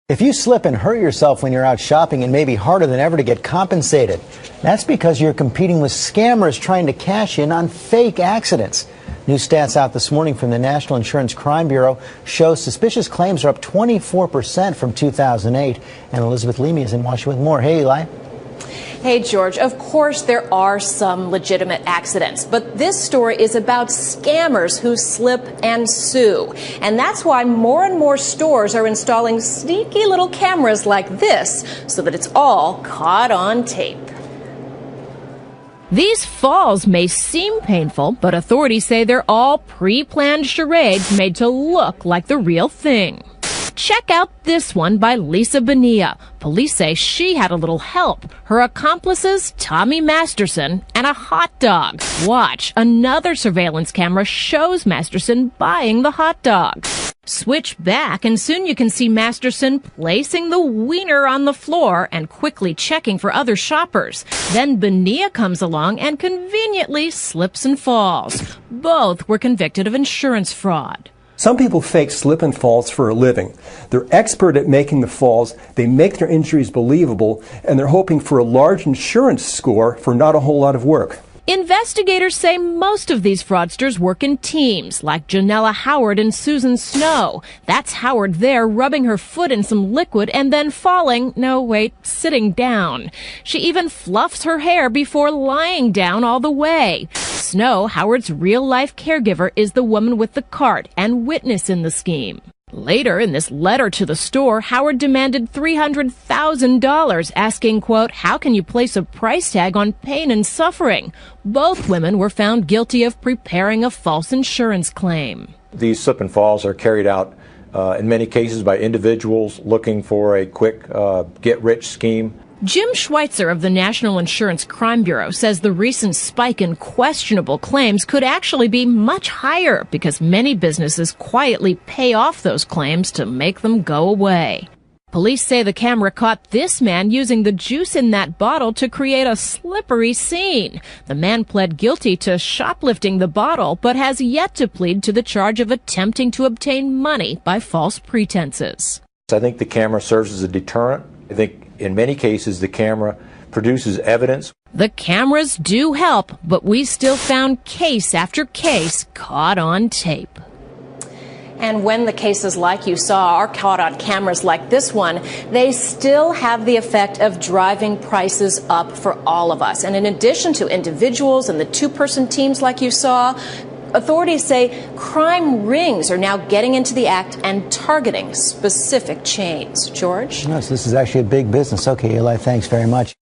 If you slip and hurt yourself when you're out shopping, it may be harder than ever to get compensated. That's because you're competing with scammers trying to cash in on fake accidents. New stats out this morning from the National Insurance Crime Bureau show suspicious claims are up 24% from 2008. And Elizabeth Leamy is in Washington with more. Hey, Eli. Hey, George, of course there are some legitimate accidents, but this story is about scammers who slip and sue. And that's why more and more stores are installing sneaky little cameras like this so that it's all caught on tape. These falls may seem painful, but authorities say they're all pre-planned charades made to look like the real thing. Check out this one by Lisa Bonilla. Police say she had a little help. Her accomplices, Tommy Masterson, and a hot dog. Watch, another surveillance camera shows Masterson buying the hot dog. Switch back, and soon you can see Masterson placing the wiener on the floor and quickly checking for other shoppers. Then Bonilla comes along and conveniently slips and falls. Both were convicted of insurance fraud. Some people fake slip and falls for a living. They're expert at making the falls, they make their injuries believable, and they're hoping for a large insurance score for not a whole lot of work. Investigators say most of these fraudsters work in teams, like Janella Howard and Susan Snow. That's Howard there rubbing her foot in some liquid and then sitting down. She even fluffs her hair before lying down all the way. Snow, Howard's real-life caregiver, is the woman with the cart and witness in the scheme. Later, in this letter to the store, Howard demanded $300,000, asking, quote, "How can you place a price tag on pain and suffering?" Both women were found guilty of preparing a false insurance claim. These slip and falls are carried out in many cases by individuals looking for a quick get-rich scheme. Jim Schweitzer of the National Insurance Crime Bureau says the recent spike in questionable claims could actually be much higher because many businesses quietly pay off those claims to make them go away. Police say the camera caught this man using the juice in that bottle to create a slippery scene. The man pled guilty to shoplifting the bottle, but has yet to plead to the charge of attempting to obtain money by false pretenses. I think the camera serves as a deterrent. I think in many cases the camera produces evidence. The cameras do help, but we still found case after case caught on tape. And when the cases like you saw are caught on cameras like this one, they still have the effect of driving prices up for all of us. And in addition to individuals and the two-person teams like you saw, authorities say crime rings are now getting into the act and targeting specific chains. George? Yes, this is actually a big business. Okay, Eli, thanks very much.